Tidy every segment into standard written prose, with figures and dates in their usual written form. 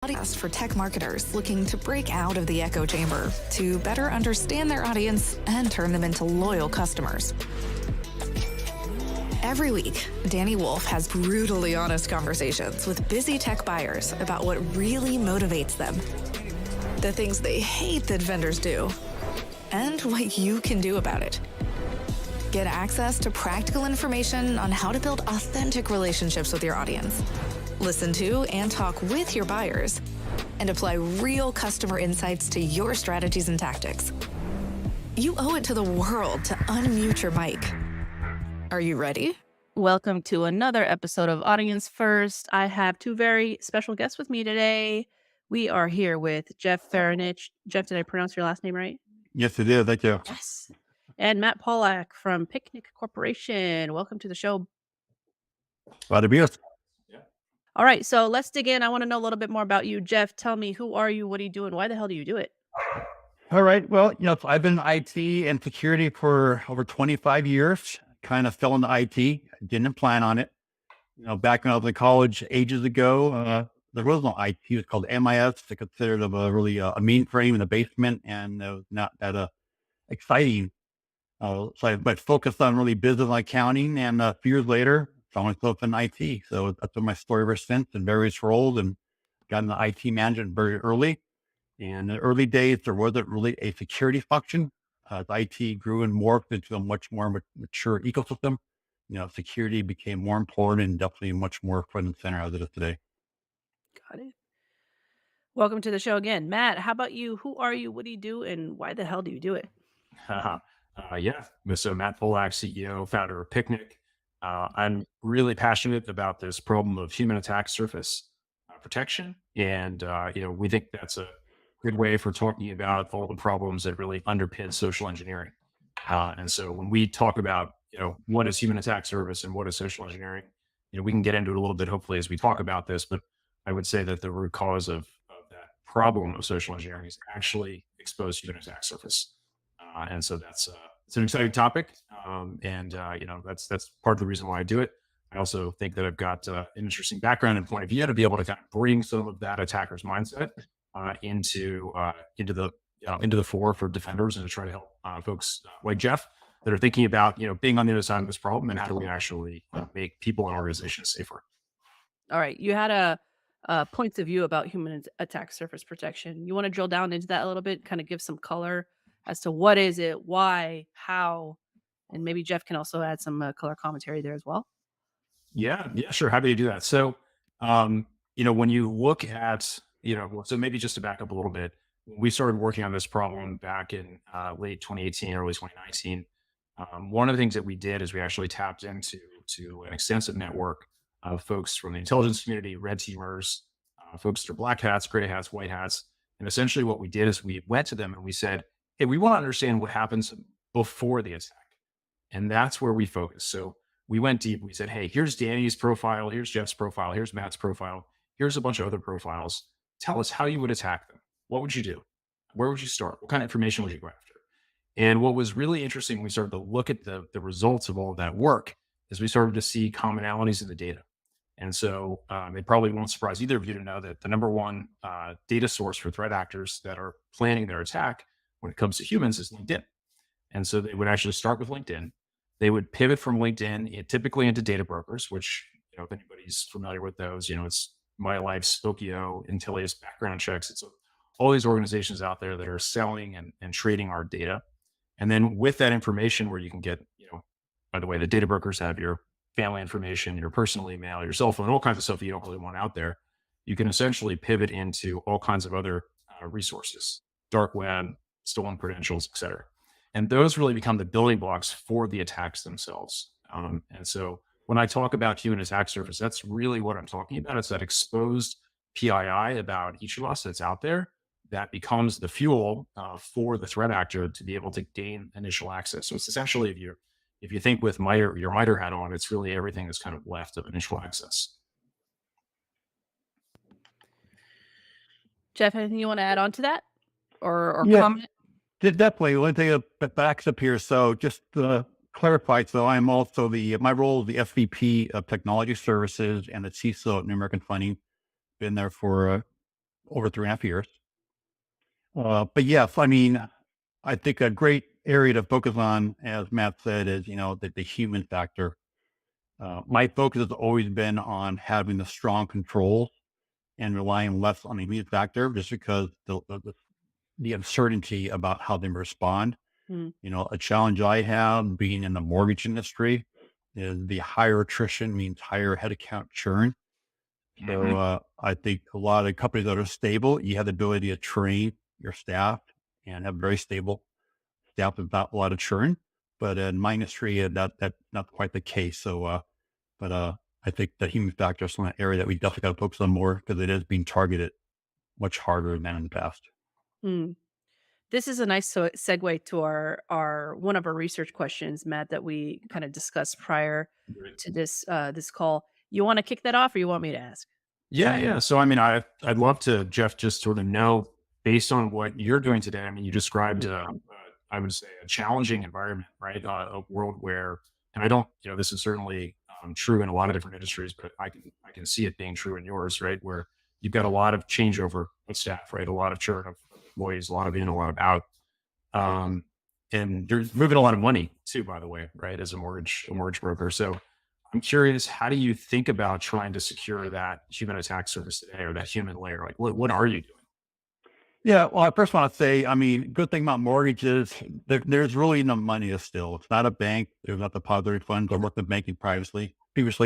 Podcast for tech marketers looking to break out of the echo chamber to better understand their audience and turn them into loyal customers. Every week, Danny Wolf has brutally honest conversations with busy tech buyers about what really motivates them, the things they hate that vendors do, and what you can do about it. Get access to practical information on how to build authentic relationships with your audience. Listen to and talk with your buyers, and apply real customer insights to your strategies and tactics. You owe it to the world to unmute your mic. Are you ready? Welcome to another episode of Audience First. I have two very special guests with me today. We are here with Jeff Farinich. Jeff, did I pronounce your last name right? Yes, it is. Thank you. Yes. And Matt Polak from Picnic Corporation. Welcome to the show. Glad to be here. All right, so let's dig in. I want to know a little bit more about you. Jeff, tell me, who are you? What do you do? And why the hell do you do it? All right. Well, so I've been in IT and security for over 25 years. Kind of fell into IT. Didn't plan on it. Back when I was in college ages ago, there was no IT. It was called MIS. They considered of a really a mainframe in the basement, and it was not that exciting. So I focused on really business and accounting, and a few years later, found myself in IT. So that's been my story ever since, in various roles, and got into IT management very early. In the early days, there wasn't really a security function. As IT grew and morphed into a much more mature ecosystem, security became more important and definitely much more front and center as it is today. Got it. Welcome to the show again. Matt, how about you? Who are you? What do you do? And why the hell do you do it? So Matt Polak, CEO, founder of Picnic. I'm really passionate about this problem of human attack surface protection. And, we think that's a good way for talking about all the problems that really underpin social engineering. And so when we talk about, what is human attack surface and what is social engineering, we can get into it a little bit, hopefully, as we talk about this. But I would say that the root cause of that problem of social engineering is actually exposed human attack surface. And so it's an exciting topic. That's part of the reason why I do it. I also think that I've got an interesting background and point of view to be able to kind of bring some of that attacker's mindset into the fore for defenders, and to try to help folks like Jeff that are thinking about being on the other side of this problem, and how do we actually make people and organizations safer. All right, you had a points of view about human attack surface protection. You want to drill down into that a little bit, kind of give some color as to what is it, why, how, and maybe Jeff can also add some color commentary there as well. Yeah, sure. Happy to do that. So, when you look at, so maybe just to back up a little bit, when we started working on this problem back in late 2018, early 2019, one of the things that we did is we actually tapped into an extensive network of folks from the intelligence community, red teamers, folks that are black hats, gray hats, white hats. And essentially what we did is we went to them and we said, hey, we want to understand what happens before the attack. And that's where we focus. So we went deep. We said, hey, here's Danny's profile. Here's Jeff's profile. Here's Matt's profile. Here's a bunch of other profiles. Tell us how you would attack them. What would you do? Where would you start? What kind of information would you go after? And what was really interesting when we started to look at the results of all of that work is we started to see commonalities in the data. And so it probably won't surprise either of you to know that the number one data source for threat actors that are planning their attack when it comes to humans is LinkedIn. And so they would actually start with LinkedIn. They would pivot from LinkedIn typically into data brokers, which, if anybody's familiar with those, it's My Life, Spokio, Intellius, background checks. It's all these organizations out there that are selling and trading our data. And then with that information where you can get, by the way, the data brokers have your family information, your personal email, your cell phone, all kinds of stuff that you don't really want out there. You can essentially pivot into all kinds of other resources, dark web, stolen credentials, et cetera. And those really become the building blocks for the attacks themselves. And so when I talk about human attack surface, that's really what I'm talking about. It's that exposed PII about each of us that's out there that becomes the fuel for the threat actor to be able to gain initial access. So it's essentially, if you think with your MITRE hat on, it's really everything that's kind of left of initial access. Jeff, anything you want to add on to that or Yeah. comment? Definitely. One thing that backs up here. So just to clarify, so I'm also my role is the SVP of Technology Services and the CISO at New American Funding. Been there for over 3.5 years. But yes, I mean, I think a great area to focus on, as Matt said, is, the human factor. My focus has always been on having the strong controls and relying less on the human factor, just because the uncertainty about how they respond. Mm. A challenge I have being in the mortgage industry is the higher attrition means higher head count churn. So I think a lot of companies that are stable, you have the ability to train your staff and have very stable staff without a lot of churn. But in my industry, that's not quite the case. So, I think the human factor is one area that we definitely got to focus on more, because it is being targeted much harder than in the past. Mm. This is a nice segue to our one of our research questions, Matt, that we kind of discussed prior Great. to this call. You want to kick that off, or you want me to ask? Yeah, yeah. So, I mean, I'd love to, Jeff, just sort of know, based on what you're doing today. I mean, you described, I would say, a challenging environment, right? A world where, and I don't, this is certainly true in a lot of different industries, but I can see it being true in yours, right? Where you've got a lot of changeover with staff, right? A lot of churn of employees, a lot of in, a lot of out. Um, and you're moving a lot of money too, by the way, right? As a mortgage broker. So I'm curious, how do you think about trying to secure that human attack surface today, or that human layer? Like, what are you doing? Yeah, well, I first want to say, I mean, good thing about mortgages, there's really no money still. It's not a bank. There's not depository funds. I worked in banking previously.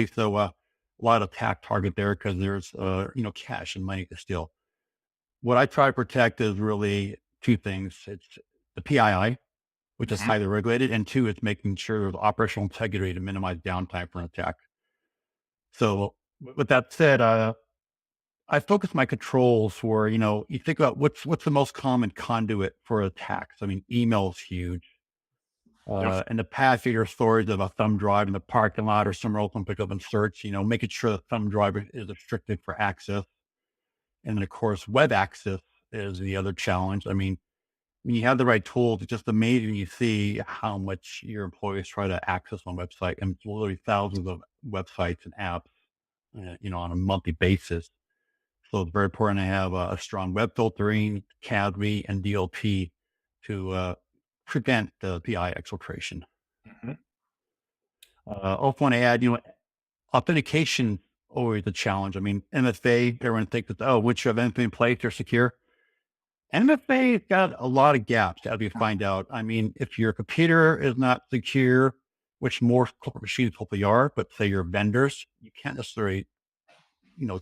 So, a lot of attack target there, because there's, cash and money to steal. What I try to protect is really two things. It's the PII, which is Mhm. highly regulated, and two, it's making sure there's operational integrity to minimize downtime for an attack. So, with that said, I focus my controls for, you think about what's the most common conduit for attacks. I mean, email is huge. Yep. In the past, you hear stories of a thumb drive in the parking lot or somewhere open, pick up and search, making sure the thumb drive is restricted for access. And then, of course, web access is the other challenge. I mean, when you have the right tools, it's just amazing. You see how much your employees try to access one website, and it's literally thousands of websites and apps, on a monthly basis. So it's very important to have a strong web filtering, CADV, and DLP to prevent the PI exfiltration. Mhm. Also want to add, authentication always a challenge. I mean, MFA, everyone thinks that, oh, which have anything in place, they're secure. MFA's got a lot of gaps, as you find out. I mean, if your computer is not secure, which more corporate machines hopefully are, but say your vendors, you can't necessarily,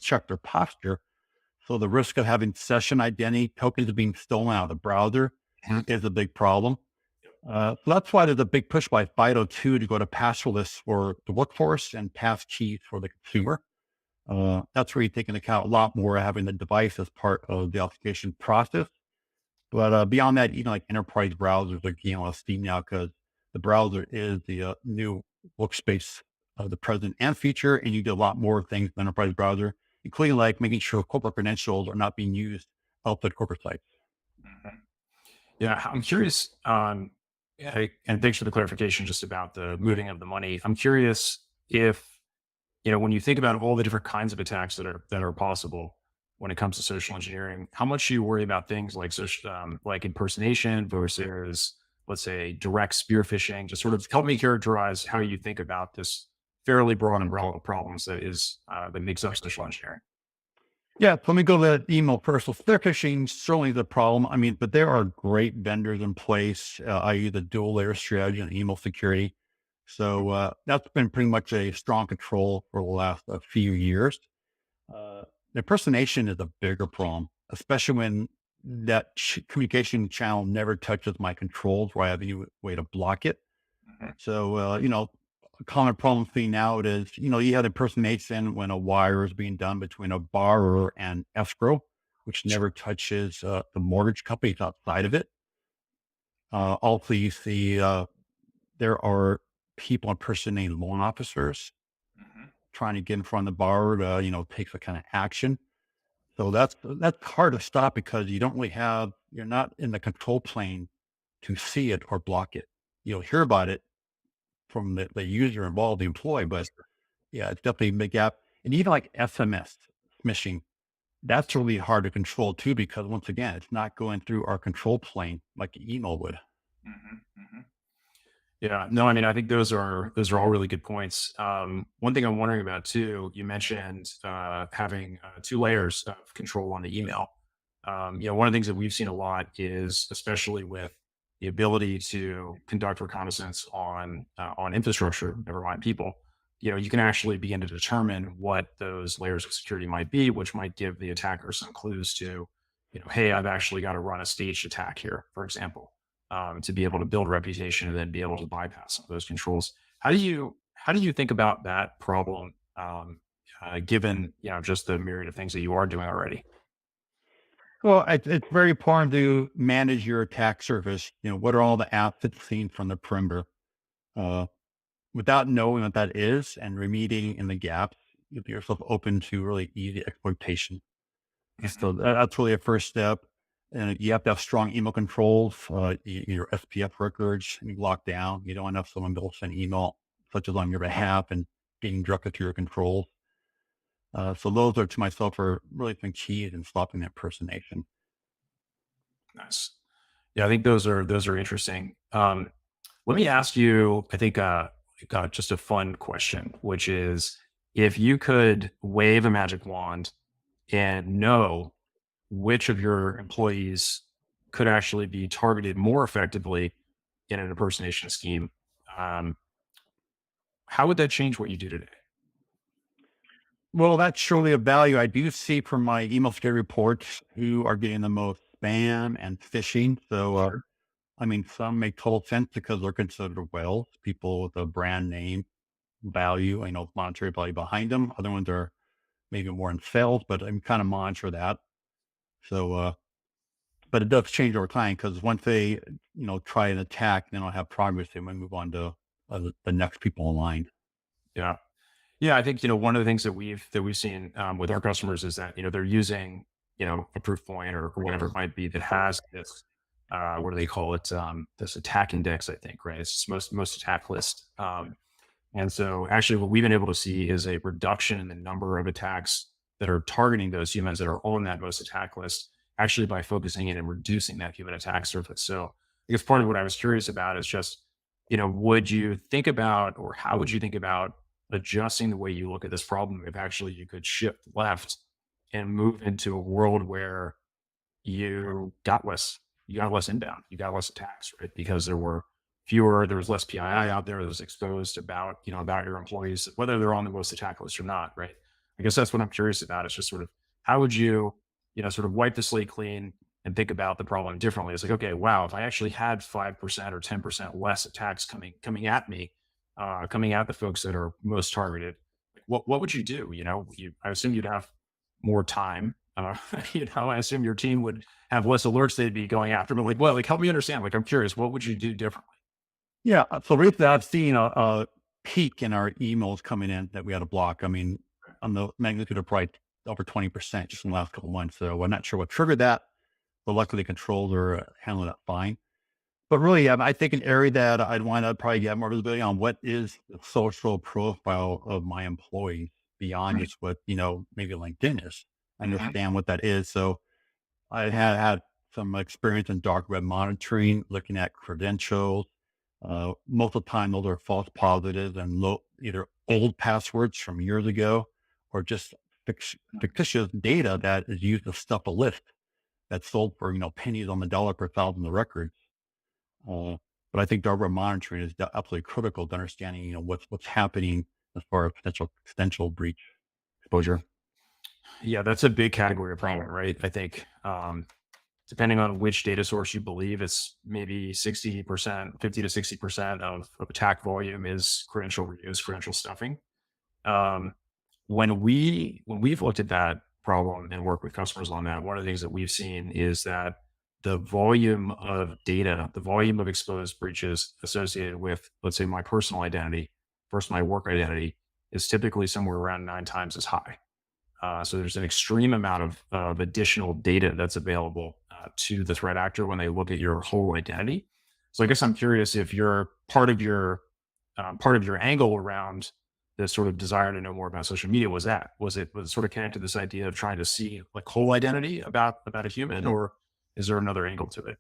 check their posture. So the risk of having session identity tokens being stolen out of the browser Mhm. is a big problem. So that's why there's a big push by FIDO2 to go to passwordless for the workforce and pass keys for the consumer. That's where you take into account a lot more having the device as part of the authentication process. But beyond that, even like enterprise browsers like Steam now, because the browser is the new workspace of the present and future, and you do a lot more things in the enterprise browser, including like making sure corporate credentials are not being used outside corporate sites. Mhm. Yeah, I'm curious. And thanks for the clarification just about the moving of the money. I'm curious if, when you think about all the different kinds of attacks that are possible when it comes to social engineering, how much do you worry about things like like impersonation versus, let's say, direct spear phishing? Just sort of help me characterize how you think about this fairly broad umbrella of problems that makes up social engineering. Yeah, let me go to the email first. So spear phishing certainly the problem. I mean, but there are great vendors in place, i.e., the dual layer strategy and email security. So that's been pretty much a strong control for the last few years. Uh, Impersonation is a bigger problem, especially when that communication channel never touches my controls where I have any way to block it. Mhm. So, a common problem seen now it is, you have impersonation when a wire is being done between a borrower and escrow, which Sure. never touches the mortgage company. It's outside of it. Also, you see there are people impersonating loan officers Mhm. trying to get in front of the borrower to, take some kind of action. So that's hard to stop, because you're not in the control plane to see it or block it. You'll hear about it from the user involved, the employee, but yeah, it's definitely a big gap. And even like SMS smishing, that's really hard to control too, because once again, it's not going through our control plane like email would. Hmm. Hmm. Yeah, no, I mean, I think those are all really good points. One thing I'm wondering about too, you mentioned having two layers of control on the email. One of the things that we've seen a lot is, especially with the ability to conduct reconnaissance on infrastructure, never mind people. You can actually begin to determine what those layers of security might be, which might give the attacker some clues to, hey, I've actually got to run a staged attack here, for example, to be able to build reputation and then be able to bypass some of those controls. How do you think about that problem, given just the myriad of things that you are doing already? Well, it's very important to manage your attack surface. What are all the assets seen from the perimeter? Uh, Without knowing what that is and remediating in the gaps, you'll be yourself open to really easy exploitation. Mhm. So that's really a first step. And you have to have strong email controls, your SPF records, and you lock down. You don't want to have someone else send email, such as on your behalf, and getting directly to your controls. So those are to myself are really some keys in stopping that impersonation. Nice. Yeah, I think those are interesting. Let me ask you, I think, just a fun question, which is, if you could wave a magic wand and know which of your employees could actually be targeted more effectively in an impersonation scheme, um, how would that change what you do today? Well, that's surely a value I do see from my email security reports who are getting the most spam and phishing. So, Sure. I mean, some make total sense because they're considered whales, people with a brand name value, monetary value behind them. Other ones are maybe more in sales, but I'm kind of monitor that. So, but it does change over time because once they, try an attack, then I'll have progress. They might move on to the next people in line. Yeah. Yeah, I think one of the things that we've seen with our customers is that they're using a proof point or whatever it might be that has this what do they call it, this attack index, I think, right? It's most attack list, and so actually what we've been able to see is a reduction in the number of attacks that are targeting those humans that are on that most attack list, actually by focusing in and reducing that human attack surface. So I guess part of what I was curious about is just would you think about, or how would you think about adjusting the way you look at this problem if actually you could shift left and move into a world where you got less inbound, you got less attacks, right? Because there was less PII out there that was exposed about your employees, whether they're on the most attack list or not, right? I guess that's what I'm curious about. It's just sort of, how would you, sort of wipe the slate clean and think about the problem differently? It's like, okay, wow, if I actually had 5% or 10% less attacks coming at me, coming at the folks that are most targeted, what would you do? I assume you'd have more time. I assume your team would have less alerts they'd be going after. But like, well, like, help me understand. Like, I'm curious, what would you do differently? Yeah. So recently I've seen a peak in our emails coming in that we had to block. I mean, on the magnitude of probably over 20% just in the last couple of months. So I'm not sure what triggered that, but luckily the controls are handling that fine. But really, I think an area that I'd want to probably get more visibility on what is the social profile of my employees beyond Right. just what, maybe LinkedIn is. Mhm. Understand what that is. So I had some experience in dark web monitoring, looking at credentials. Most of the time, those are false positives and either old passwords from years ago or just fictitious data that is used to stuff a list that's sold for, pennies on the dollar per thousand of records. Uh, but I think dark web monitoring is absolutely critical to understanding, what's happening as far as potential breach exposure. Yeah, that's a big category of problem, right? I think, depending on which data source you believe, it's maybe 60%, 50 to 60% of attack volume is credential reuse, credential stuffing. Um, when we've looked at that problem and worked with customers on that, one of the things that we've seen is that the volume of data, the volume of exposed breaches associated with, let's say, my personal identity versus my work identity is typically somewhere around 9 times as high. So there's an extreme amount of additional data that's available to the threat actor when they look at your whole identity. So I guess I'm curious if you're part of your angle around the sort of desire to know more about social media was at? Was it sort of connected to this idea of trying to see like whole identity about a human, or is there another angle to it?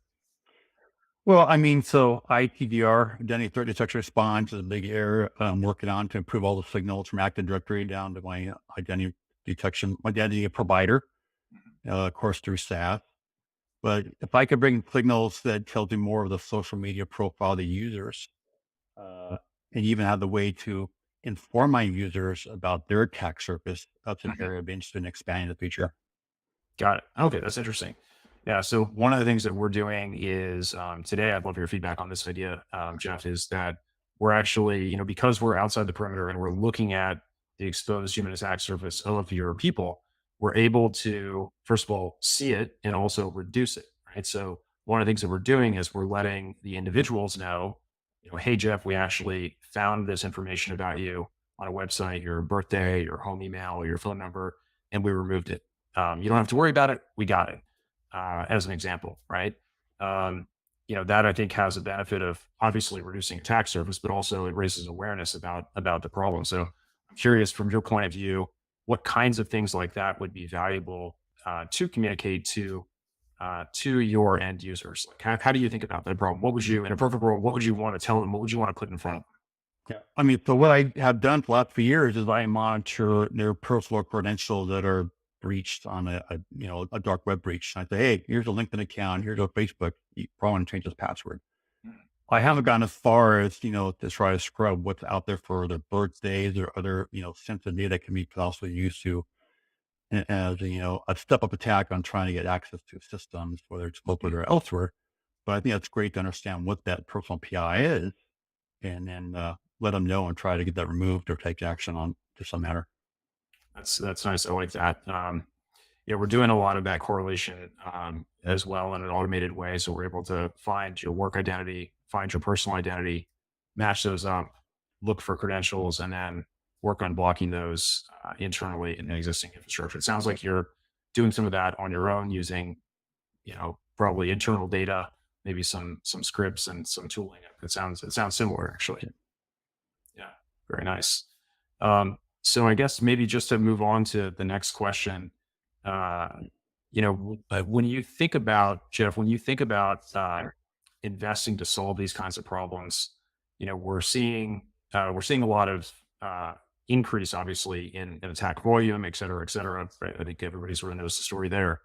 Well, I mean, so ITDR, identity threat detection response, is a big area I'm working on to improve all the signals from Active Directory down to my identity detection, my identity provider, of course, through SaaS. But if I could bring signals that tells you more of the social media profile of the users, uh, and even have the way to inform my users about their attack surface, that's an area of interest in expanding in the future. Got it. Okay, that's interesting. Yeah. So one of the things that we're doing is today, I'd love your feedback on this idea, Jeff, is that we're actually, because we're outside the perimeter and we're looking at the exposed human attack surface of your people, we're able to, first of all, see it and also reduce it. Right. So one of the things that we're doing is we're letting the individuals know, hey, Jeff, we actually found this information about you on a website, your birthday, your home email, your phone number, and we removed it. You don't have to worry about it. We got it, as an example, right? Um, that I think has a benefit of obviously reducing attack surface, but also it raises awareness about the problem. So I'm curious from your point of view, what kinds of things like that would be valuable to communicate to your end users? Like how do you think about that problem? What would you, in a perfect world, what would you want to tell them? What would you want to put in front of them? Yeah. I mean, so what I have done for the last few years is I monitor their personal credentials that are breached on a dark web breach. I say, hey, here's a LinkedIn account, here's a Facebook. You probably want to change this password. I haven't gone as far as, to try to scrub what's out there for their birthdays or other, sensitive data that can be possibly used to as, a step up attack on trying to get access to systems, whether it's local or elsewhere. But I think that's great to understand what that personal PI is and then let them know and try to get that removed or take action on to some matter. That's nice. I like that. Yeah, we're doing a lot of that correlation as well in an automated way. So we're able to find your work identity, find your personal identity, match those up, look for credentials, and then work on blocking those internally in the existing infrastructure. It sounds like you're doing some of that on your own using, probably internal data, maybe some scripts and some tooling. It sounds similar actually. Yeah, very nice. So I guess maybe just to move on to the next question, uh, when you think about Jeff, when you think about investing to solve these kinds of problems, we're seeing a lot of increase, obviously, in attack volume, et cetera, et cetera. Right? I think everybody sort of knows the story there.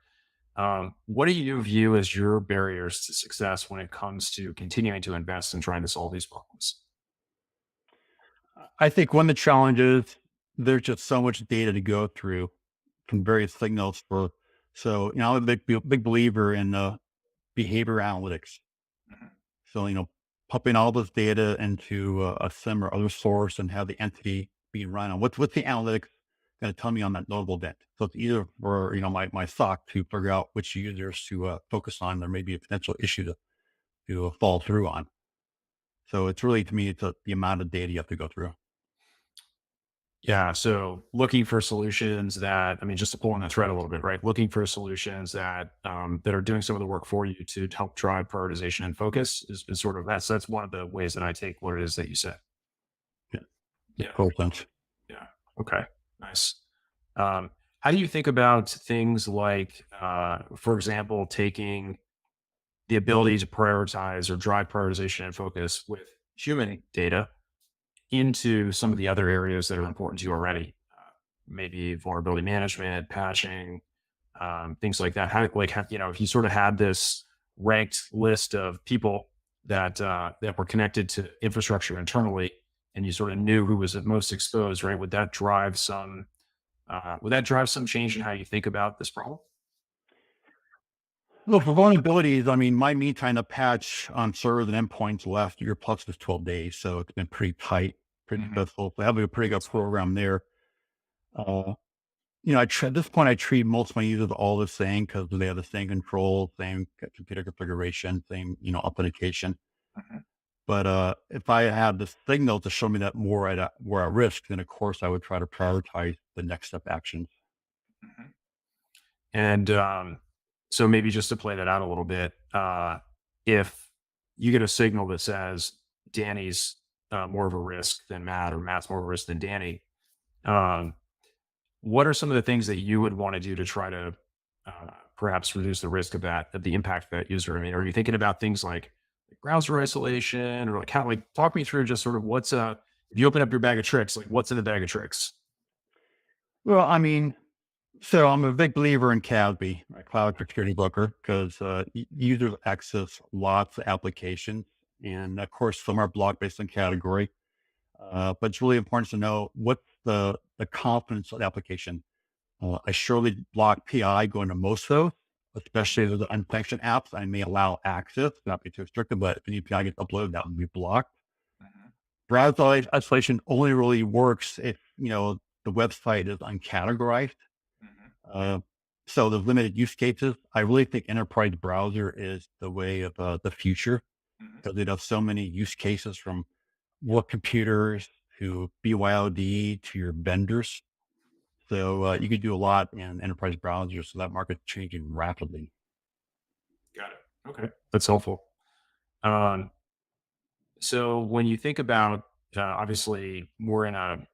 What do you view as your barriers to success when it comes to continuing to invest and trying to solve these problems? I think one of the challenges, there's just so much data to go through from various signals so, I'm a big believer in behavior analytics. Mhm. So, pumping all this data into a SIM or other source and have the entity being run on what's the analytics going to tell me on that notable event. So it's either for, my SOC to figure out which users to focus on. There may be a potential issue to fall through on. So it's really, to me, it's the amount of data you have to go through. Yeah. So looking for solutions that, I mean, just to pull on that thread a little bit, right? Looking for solutions that are doing some of the work for you to help drive prioritization and focus is sort of that's one of the ways that I take what it is that you said. Yeah. Yeah. Total sense. Yeah. Okay. Nice. How do you think about things like, for example, taking the ability to prioritize or drive prioritization and focus with human data into some of the other areas that are important to you already? Maybe vulnerability management, patching, things like that. If you sort of had this ranked list of people that were connected to infrastructure internally, and you sort of knew who was most exposed, right? Would that drive some change in how you think about this problem? Look, for vulnerabilities, I mean, my mean time to patch on servers and endpoints last year plus was 12 days. So it's been pretty tight, pretty Mhm. successful. So having a pretty good program there. Uh, at this point, I treat most of my users all the same because they have the same control, same computer configuration, same, authentication. Mhm. But if I have the signal to show me that we're at risk, then of course I would try to prioritize the next step actions. Mhm. And so maybe just to play that out a little bit, if you get a signal that says Danny's more of a risk than Matt, or Matt's more of a risk than Danny, Um, what are some of the things that you would want to do to try to perhaps reduce the risk of that, of the impact of that user? I mean, are you thinking about things like browser isolation, or like how, like, talk me through just sort of what's if you open up your bag of tricks, like what's in the bag of tricks? Well, I mean, so I'm a big believer in CASB, right, Cloud Security Broker, because users access lots of applications, and of course, some are blocked based on category. But it's really important to know what's the confidence of the application. I surely block PI going to most of those, especially those unsanctioned apps. I may allow access, not be too restricted, but if any PI gets uploaded, that would be blocked. Mhm, Browser isolation only really works if, the website is uncategorized. mhm, Uh, so there's limited use cases. I really think enterprise browser is the way of the future, mhm. because it has so many use cases, from work computers to BYOD to your vendors. So you could do a lot in enterprise browsers. So that market's changing rapidly. Got it. Okay, that's helpful. Um, so when you think about, obviously, we're in a,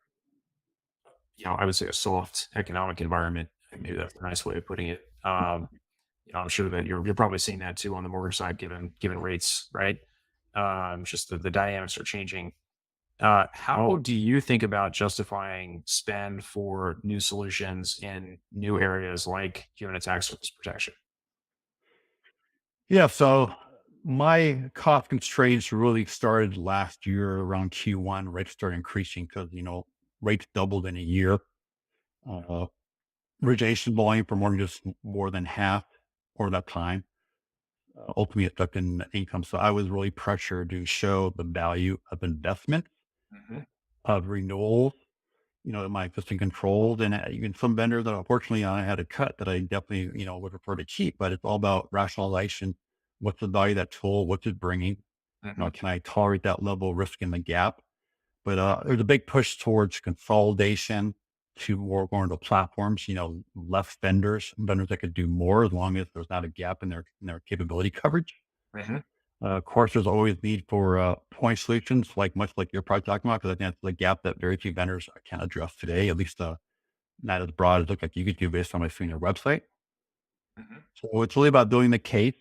I would say a soft economic environment. Maybe that's a nice way of putting it. I'm sure that you're probably seeing that too on the mortgage side, given rates, right? Just the dynamics are changing. How do you think about justifying spend for new solutions in new areas like human attack surface protection? Yeah. So my cost constraints really started last year around Q1. Rates started increasing because, rates doubled in a year. Uh, Origination volume for mortgages more than half over that time, ultimately affecting income. So I was really pressured to show the value of investment, Hmm. of renewals, in my existing controls. And even some vendors that unfortunately I had to cut that I definitely, would prefer to keep. But it's all about rationalization. What's the value of that tool? What's it bringing? Hmm. Can I tolerate that level of risk in the gap? But there's a big push towards consolidation, to more going to platforms, less vendors that could do more as long as there's not a gap in their capability coverage. Hmm. Of course, there's always need for point solutions, like much like you're probably talking about, because I think that's the gap that very few vendors can address today, at least not as broad as look like you could do based on my seeing your website. Hmm. So it's really about doing the case.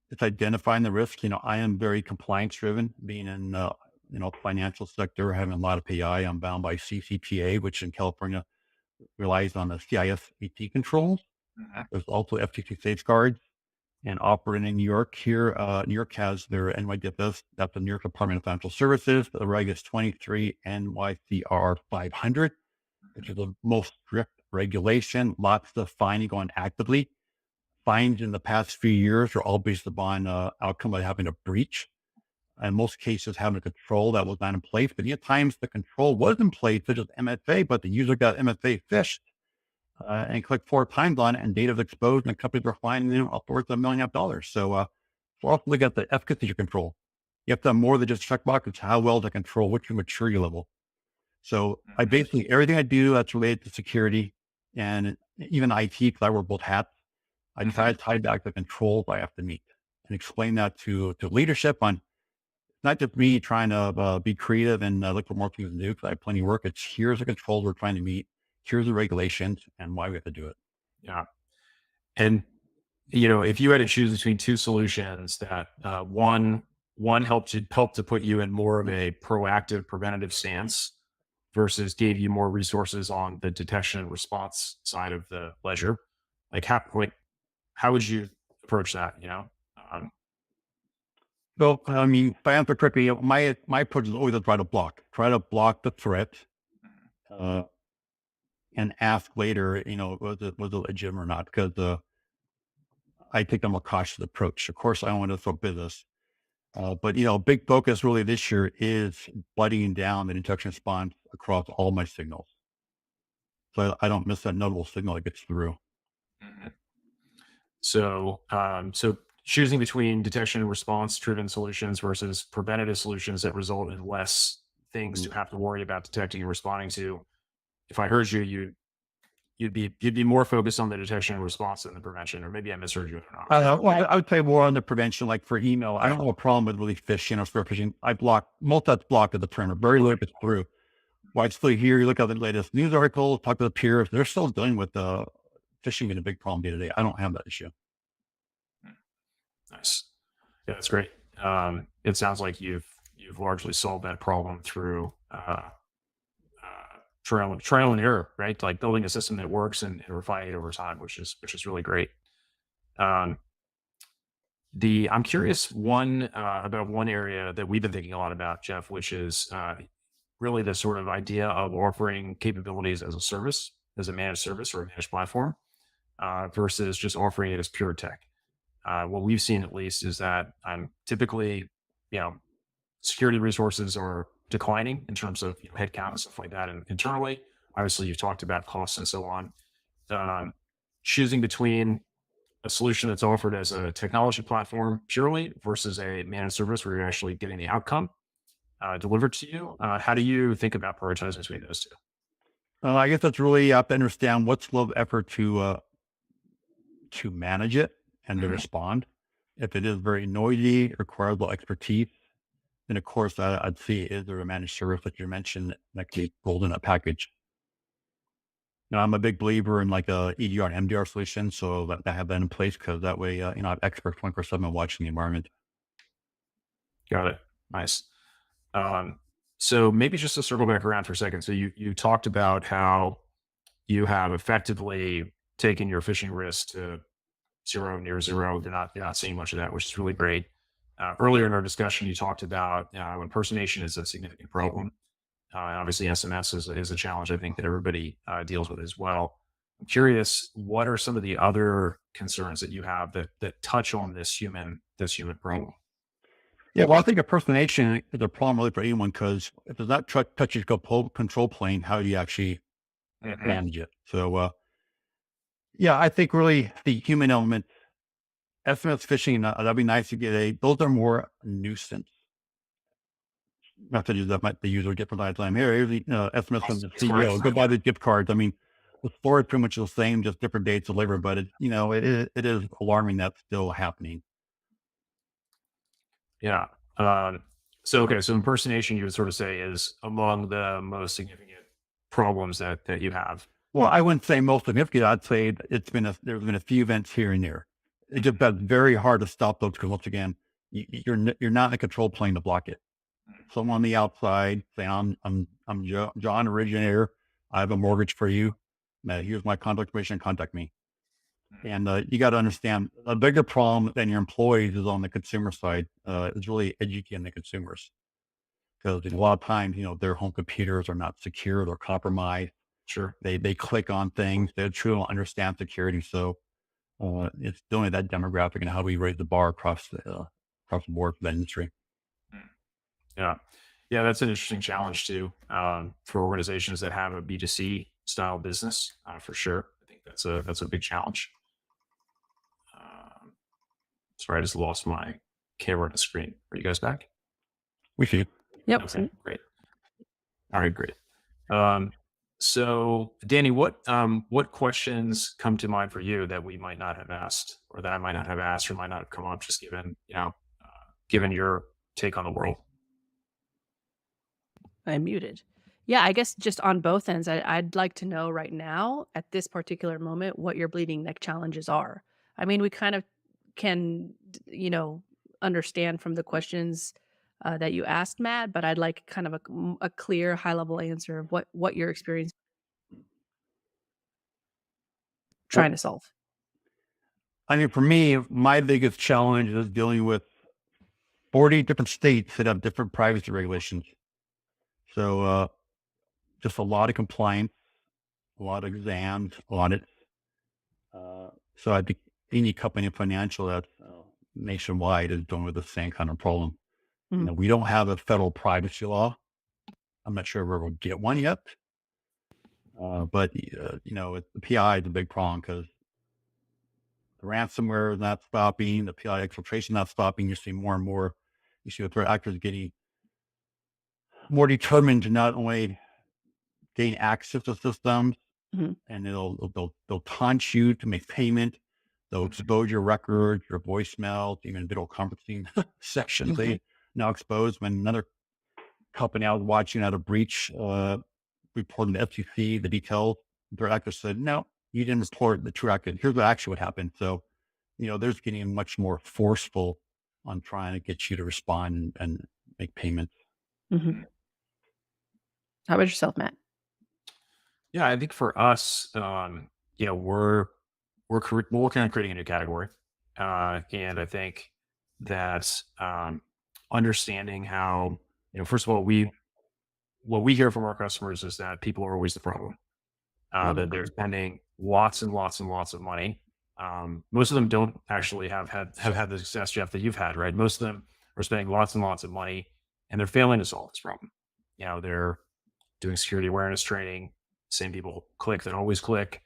It's identifying the risk. I am very compliance driven, being in financial sector, having a lot of PI. I'm bound by CCPA, which in California relies on the CISO controls. Hmm. There's also FTC safeguards, and operating in New York here. New York has their NYDFS. That's the New York Department of Financial Services. The reg is 23 NYCR 500, which is the most strict regulation. Lots of finding going actively. Fines in the past few years are all based upon outcome of having a breach. In most cases, having a control that was not in place. But at times the control was in place, such as MFA, but the user got MFA phished and clicked 4 times on it, and data was exposed, and companies were finding upwards of $1.5 million. So we're also looking at the efficacy of your control. You have to have more than just checkbox. It's how well to control, what's your maturity level. So I Hmm. basically, everything I do that's related to security and even IT, because I wear both hats, I try Hmm. to tie back the controls I have to meet and explain that to leadership on not just me trying to be creative and look for more things to do, because I have plenty of work. It's here's the controls we're trying to meet, here's the regulations, and why we have to do it. Yeah. And if you had to choose between two solutions that one helped to put you in more of a proactive preventative stance versus gave you more resources on the detection and response side of the ledger, how would you approach that? Um, So, I mean, if I answer quickly, my approach is always to try to block the threat, uh, and ask later, was it legitimate or not? Because I take a more cautious approach. Of course, I don't want to throw business, but big focus really this year is butting down the detection response across all my signals, so I don't miss that notable signal that gets through. Mhm. So choosing between detection and response driven solutions versus preventative solutions that result in less things Mm. to have to worry about detecting and responding to. If I heard you, you'd be more focused on the detection and response than the prevention, or maybe I misheard you. I don't know. Well, I would say more on the prevention, like for email. I don't have a problem with really phishing or spear phishing. I block most that's blocked at the perimeter, very little gets through. Well, I still hear you look at the latest news articles, talk to the peers. They're still dealing with phishing being a big problem day to day. I don't have that issue. Nice. Yeah, that's great. It sounds like you've largely solved that problem through trial and error, right? Like building a system that works and refining it over time, which is really great. Um, I'm curious about one area that we've been thinking a lot about, Jeff, which is really the sort of idea of offering capabilities as a service, as a managed service or a managed platform, versus just offering it as pure tech. What we've seen at least is that typically, you know, security resources are declining in terms of headcount and stuff like that. And internally, obviously, you've talked about costs and so on. Um, Choosing between a solution that's offered as a technology platform purely versus a managed service where you're actually getting the outcome delivered to you. How do you think about prioritizing between those two? I guess that's really you have to understand what's the level of effort to manage it and to Mhm. respond. If it is very noisy, requires a little expertise, then of course I'd see is there a managed service that you mentioned that can be rolled in a package. Now, I'm a big believer in like a EDR and MDR solution, so that I have that in place because that way, I have experts 24/7 watching the environment. Got it. Nice. Um, so maybe just to circle back around for a second. So you talked about how you have effectively taken your phishing risk to zero, near zero. You're not seeing much of that, which is really great. Earlier in our discussion, you talked about impersonation is a significant problem. And obviously, SMS is a challenge I think that everybody deals with as well. I'm curious, what are some of the other concerns that you have that touch on this human problem? Yeah, well, I think impersonation is a problem really for anyone because if it's not touch your control plane, how do you actually Mhm. manage it? So, yeah, I think really the human element, SMS phishing, that'd be nice to get those are more nuisance messages that might the user get from time to time. Here's the SMS from the Of course. CEO. Go buy the gift cards. I mean, the story is pretty much the same, just different dates delivered, but it is alarming that's still happening. Yeah. So impersonation, you would sort of say, is among the most significant problems that you have. Well, I wouldn't say most significant. I'd say there's been a few events here and there. It just that's very hard to stop those because once again, you're not in a control plane to block it. Someone on the outside saying, I'm John, originator. I have a mortgage for you. Here's my contact information. Contact me." And you got to understand a bigger problem than your employees is on the consumer side. Is really educating the consumers because a lot of times, their home computers are not secure or compromised. Sure. They click on things. They truly don't understand security. So it's dealing with that demographic and how do we raise the bar across the board for that industry. Mm. Yeah. Yeah, that's an interesting challenge too, for organizations that have a B2C style business, for sure. I think that's a big challenge. Um, Sorry, I just lost my camera on the screen. Are you guys back? We see. Yep. Okay, great. All right, great. Um, so, Danny, what questions come to mind for you that we might not have asked, or that I might not have asked, or might not have come up, just given your take on the world? I'm muted. Yeah, I guess just on both ends, I'd like to know right now, at this particular moment, what your bleeding neck challenges are. I mean, we kind of can, understand from the questions that you asked, Matt, but I'd like kind of a clear, high level answer of what you're experiencing, Well, trying to solve. I mean, for me, my biggest challenge is dealing with 40 different states that have different privacy regulations. So just a lot of compliance, a lot of exams, audits. So I think any company in financial that's nationwide is dealing with the same kind of problem. Mhm. We don't have a federal privacy law. I'm not sure if we'll get one yet. But the PI is a big problem because the ransomware is not stopping, the PI exfiltration not stopping. You see more and more. You see the threat actors getting more determined to not only gain access to systems, Mhm. and they'll taunt you to make payment. They'll expose your records, your voicemails, even video conferencing sections. They now expose when another company I was watching had a breach. reporting to FCC the details. Their actor said, no, you didn't report the true actor. Here's what actually would happen. So, there's getting much more forceful on trying to get you to respond and make payments. Hmm. How about yourself, Matt? Yeah, I think for us, we're working on creating a new category, and I think that understanding how, first of all, we what we hear from our customers is that people are always the problem. That they're spending lots and lots and lots of money. Most of them don't actually have had the success, Jeff, that you've had, right? Most of them are spending lots and lots of money, and they're failing to solve this problem. They're doing security awareness training. Same people click that always click.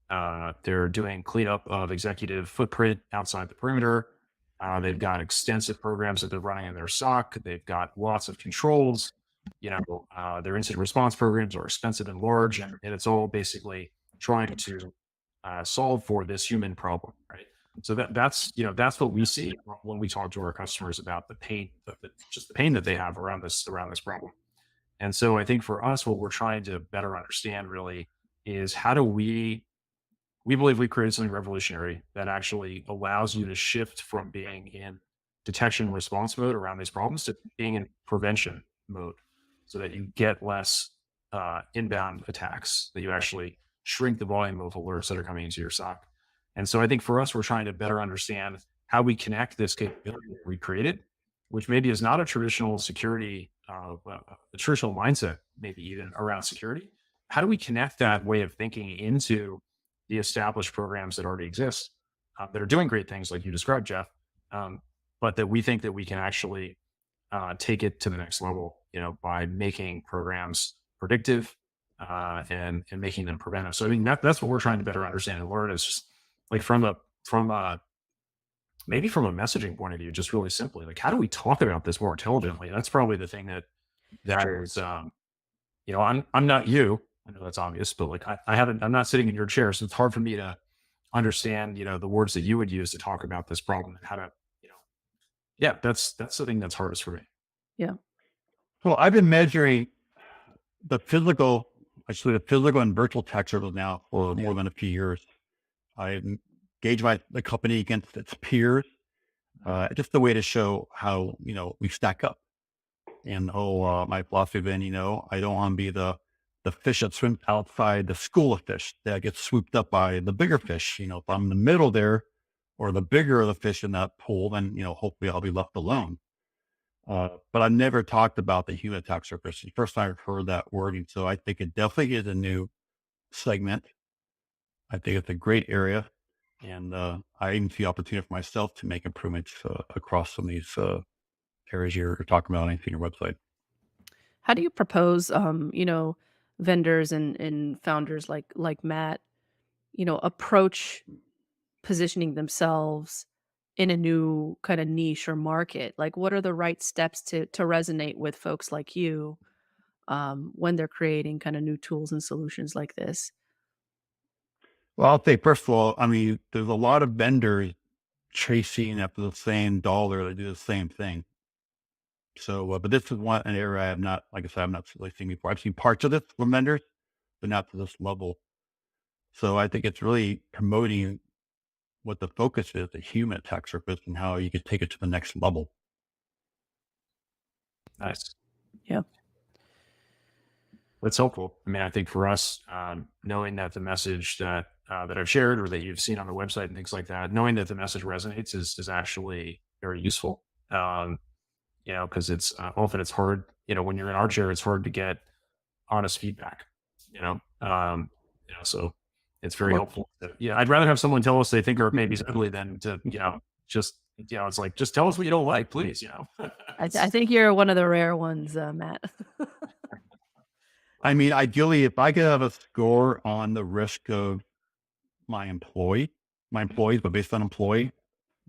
They're doing cleanup of executive footprint outside the perimeter. They've got extensive programs that they're running in their SOC. They've got lots of controls. Their incident response programs are expensive and large, and it's all basically trying to solve for this human problem, right? So that's what we see when we talk to our customers about the pain, just the pain that they have around this problem. And so I think for us, what we're trying to better understand really is how do we believe we've created something revolutionary that actually allows you to shift from being in detection and response mode around these problems to being in prevention mode so that you get less inbound attacks, that you actually shrink the volume of alerts that are coming into your SOC. And so I think for us, we're trying to better understand how we connect this capability that we created, which maybe is not a traditional security, a traditional mindset, maybe even around security. How do we connect that way of thinking into the established programs that already exist, that are doing great things like you described, Jeff, but that we think that we can actually take it to the next level, by making programs predictive and making them preventive. So I mean that's what we're trying to better understand and learn is just like maybe from a messaging point of view, just really simply like how do we talk about this more intelligently? That's probably the thing that is I'm not you. I know that's obvious, but like I'm not sitting in your chair, so it's hard for me to understand, the words that you would use to talk about this problem and how to, yeah, that's the thing that's hardest for me. Yeah. Well, I've been measuring actually the physical and virtual attack surface now for more than a few years. I engage the company against its peers, just a way to show how, we stack up. And my philosophy then, I don't want to be the fish that swims outside the school of fish that gets swooped up by the bigger fish. If I'm in the middle there or the bigger of the fish in that pool, then, hopefully I'll be left alone. But I've never talked about the human attack surface. It's the first time I've heard that wording. So I think it definitely is a new segment. I think it's a great area. And I even see opportunity for myself to make improvements across some of these areas you're talking about on your website. How do you propose, vendors and founders like Matt, approach positioning themselves in a new kind of niche or market? Like, what are the right steps to resonate with folks like you when they're creating kind of new tools and solutions like this? Well, I'll say, first of all, I mean, there's a lot of vendors chasing after the same dollar to do the same thing. So, but this is an area I have not, like I said, I've not really seen before. I've seen parts of this from vendors, but not to this level. So I think it's really promoting what the focus is, the human attack surface, and how you could take it to the next level. Nice. Yeah. That's helpful. I mean, I think for us, knowing that the message that I've shared or that you've seen on the website and things like that, knowing that the message resonates is actually very useful. Because it's often it's hard. When you're in our chair, it's hard to get honest feedback. So it's very helpful. Yeah, I'd rather have someone tell us they think our baby's ugly than to just it's like just tell us what you don't like, please. I think you're one of the rare ones, Matt. I mean, ideally, if I could have a score on the risk of my employees, but based on employee,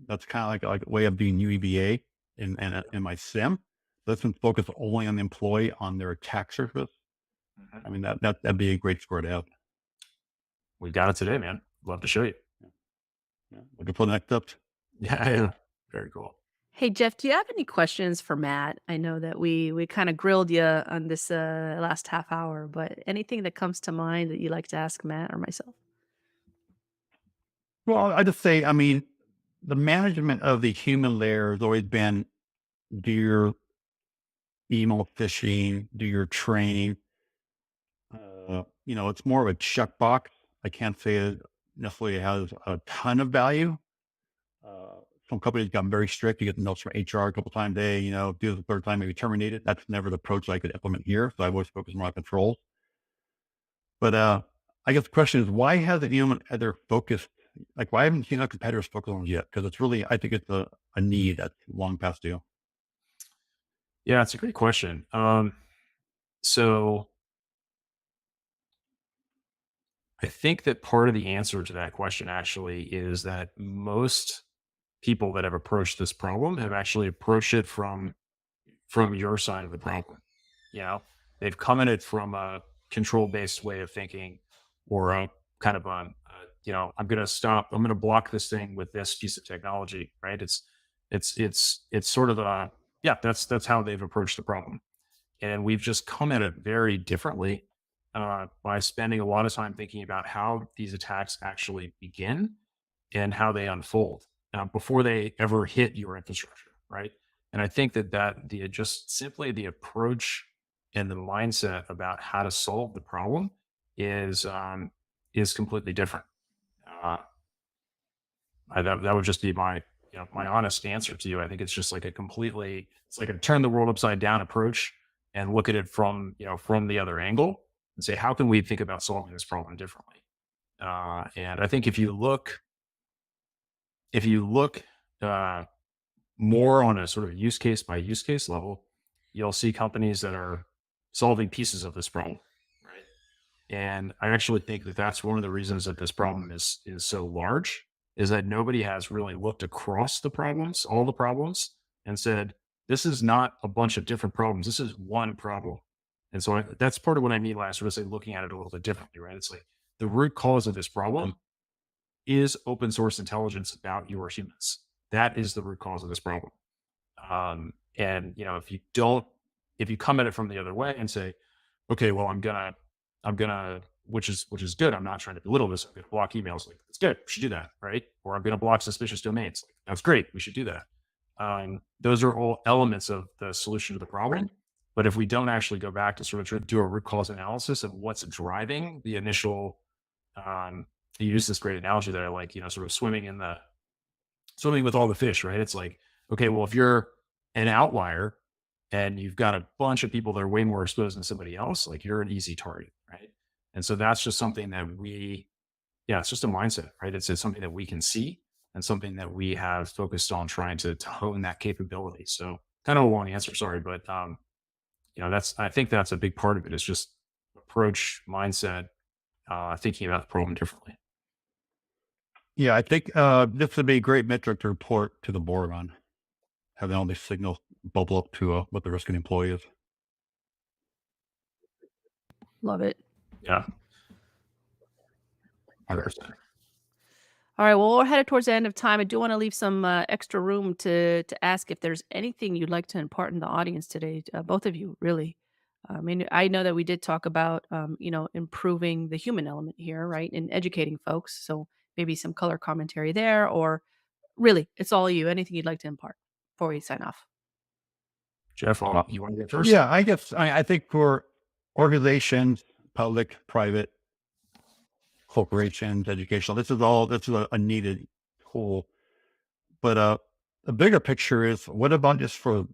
that's kind of like a way of doing UEBA in my sim. Let's focus only on the employee on their attack surface. I mean, that'd be a great score to have. We've got it today, man. Love to show you. Yeah. Looking for the next steps. Yeah. Very cool. Hey Jeff, do you have any questions for Matt? I know that we kind of grilled you on this last half hour, but anything that comes to mind that you like to ask Matt or myself? Well, I just say, I mean, the management of the human layer has always been do your email phishing, do your training. It's more of a checkbox. I can't say it necessarily has a ton of value. Uh, some companies got very strict. You get notes from HR a couple times a day, do it the third time, maybe terminate it. That's never the approach I could implement here. So I've always focused more on controls. But I guess the question is, why hasn't anyone other focused? Like, why haven't you seen our competitors focus on it yet? Because it's really, I think it's a need that's long past due. Yeah, it's a great question. So I think that part of the answer to that question actually is that most people that have approached this problem have actually approached it from your side of the problem. You know, they've come at it from a control based way of thinking, or a kind of I'm going to stop. I'm going to block this thing with this piece of technology, right? It's sort of yeah. That's how they've approached the problem, and we've just come at it very differently by spending a lot of time thinking about how these attacks actually begin and how they unfold before they ever hit your infrastructure, right? And I think that the just simply the approach and the mindset about how to solve the problem is completely different. Uh, that would just be my honest answer to you. I think it's just like it's like a turn the world upside down approach and look at it from the other angle and say how can we think about solving this problem differently. And I think if you look uh, more on a sort of use case by use case level, you'll see companies that are solving pieces of this problem, right? And I actually think that that's one of the reasons that this problem is so large, is that nobody has really looked across the problems, all the problems, and said, this is not a bunch of different problems. This is one problem. And so that's part of what I mean when I sort of say looking at it a little bit differently, right? It's like the root cause of this problem is open source intelligence about your humans. That is the root cause of this problem. And if you come at it from the other way and say, okay, well, I'm gonna, which is good. I'm not trying to belittle this. I'm gonna block emails. Like it's good. We should do that, right? Or I'm gonna block suspicious domains. Like that's great. We should do that. Those are all elements of the solution to the problem. But if we don't actually go back to sort of try to do a root cause analysis of what's driving the initial, you use this great analogy that I like, sort of swimming with all the fish, right? It's like, okay, well, if you're an outlier and you've got a bunch of people that are way more exposed than somebody else, like you're an easy target, right? And so that's just something that it's just a mindset, right? It's something that we can see and something that we have focused on trying to hone that capability. So kind of a long answer, sorry, but I think that's a big part of it is just approach mindset, thinking about the problem differently. Yeah, I think this would be a great metric to report to the board on, having all these signals bubble up to what the risk of the employee is. Love it. Yeah. 100%. All right. Well, we're headed towards the end of time. I do want to leave some extra room to ask if there's anything you'd like to impart in the audience today, both of you, really. I mean, I know that we did talk about, improving the human element here, right, and educating folks. So maybe some color commentary there, or really, it's all you. Anything you'd like to impart before we sign off? Jeff, you want to go first? Yeah, I think for organizations, public, private, corporations, educational, this is a needed tool. But the bigger picture is, what about just for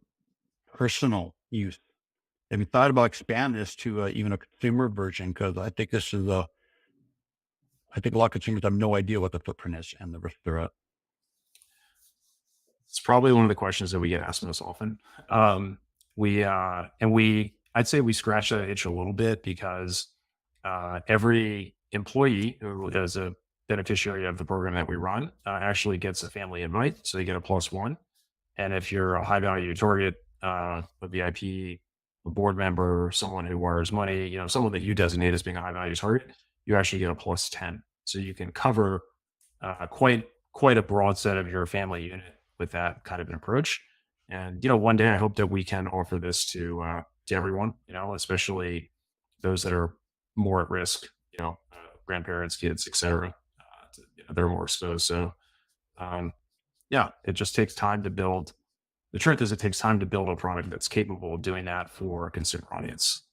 personal use? Have you thought about expanding this to even a consumer version? Because I think I think a lot of consumers have no idea what the footprint is and the risk they're at. It's probably one of the questions that we get asked most often. I'd say we scratch that itch a little bit because every employee who is a beneficiary of the program that we run actually gets a family invite. So they get a +1. And if you're a high value target, a VIP, a board member, someone who wires money, someone that you designate as being a high value target, you actually get a +10. So you can cover quite a broad set of your family unit with that kind of an approach. And, one day I hope that we can offer this to everyone, especially those that are more at risk, grandparents, kids, et cetera. They're more exposed. So, yeah, it just takes time to build. The truth is, it takes time to build a product that's capable of doing that for a consumer audience.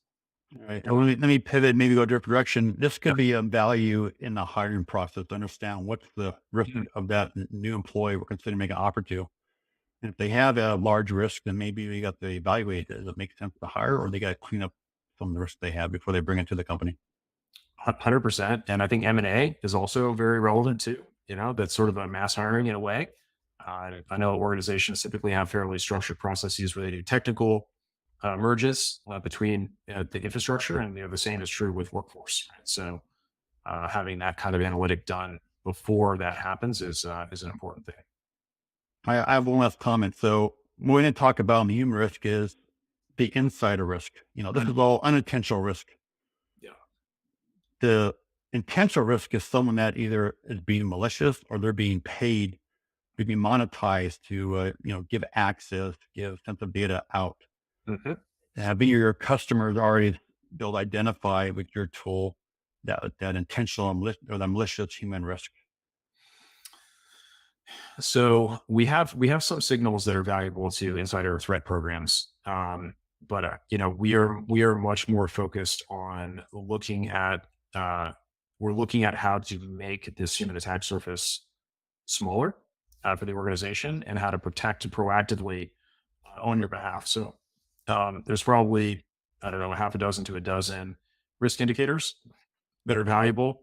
All right. Well, let me pivot, maybe go a different direction. This could be a value in the hiring process to understand what's the risk of that new employee we're considering making an offer to. And if they have a large risk, then maybe we got to evaluate, does it make sense to hire, or they got to clean up some of the risks they have before they bring it to the company? 100%. And I think M&A is also very relevant too. That's sort of a mass hiring in a way. I know organizations typically have fairly structured processes where they do technical merges between the infrastructure, and the same is true with workforce. Right? So having that kind of analytic done before that happens is an important thing. I have one last comment. So what we're going to talk about in the human risk is the insider risk. This is all unintentional risk. Yeah. The intentional risk is someone that either is being malicious or they're being paid to be monetized to, give access, give sensitive data out. Mm-hmm. Having your customers already be able to identify with your tool that intentional or the malicious human risk. So we have some signals that are valuable to insider threat programs, but we are much more focused on looking at how to make this human attack surface smaller for the organization, and how to protect proactively on your behalf. So there's probably, I don't know, half a dozen to a dozen risk indicators that are valuable.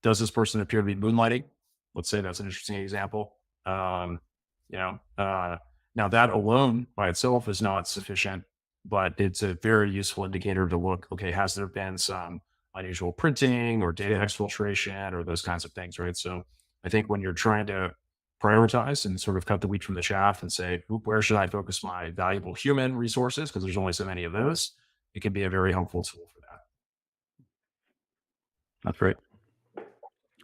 Does this person appear to be moonlighting? Let's say that's an interesting example. Now that alone by itself is not sufficient, but it's a very useful indicator to look, okay, has there been some unusual printing or data exfiltration or those kinds of things, right? So I think when you're trying to prioritize and sort of cut the wheat from the chaff and say, where should I focus my valuable human resources? Because there's only so many of those. It can be a very helpful tool for that. That's right.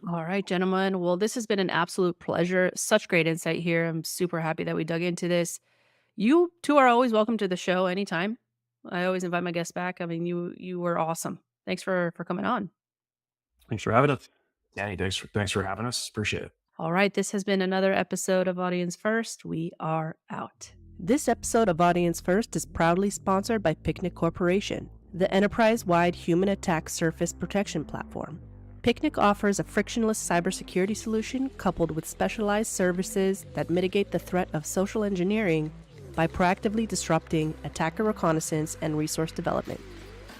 All right, gentlemen. Well, this has been an absolute pleasure. Such great insight here. I'm super happy that we dug into this. You two are always welcome to the show anytime. I always invite my guests back. I mean, you were awesome. Thanks for coming on. Thanks for having us. Danny, thanks for having us. Appreciate it. All right, this has been another episode of Audience First. We are out. This episode of Audience First is proudly sponsored by Picnic Corporation, the enterprise-wide human attack surface protection platform. Picnic offers a frictionless cybersecurity solution coupled with specialized services that mitigate the threat of social engineering by proactively disrupting attacker reconnaissance and resource development.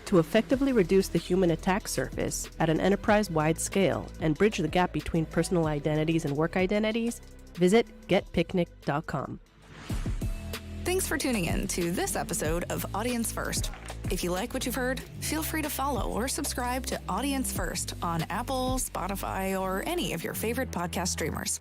To effectively reduce the human attack surface at an enterprise-wide scale and bridge the gap between personal identities and work identities, visit getpicnic.com. Thanks for tuning in to this episode of Audience First. If you like what you've heard, feel free to follow or subscribe to Audience First on Apple, Spotify, or any of your favorite podcast streamers.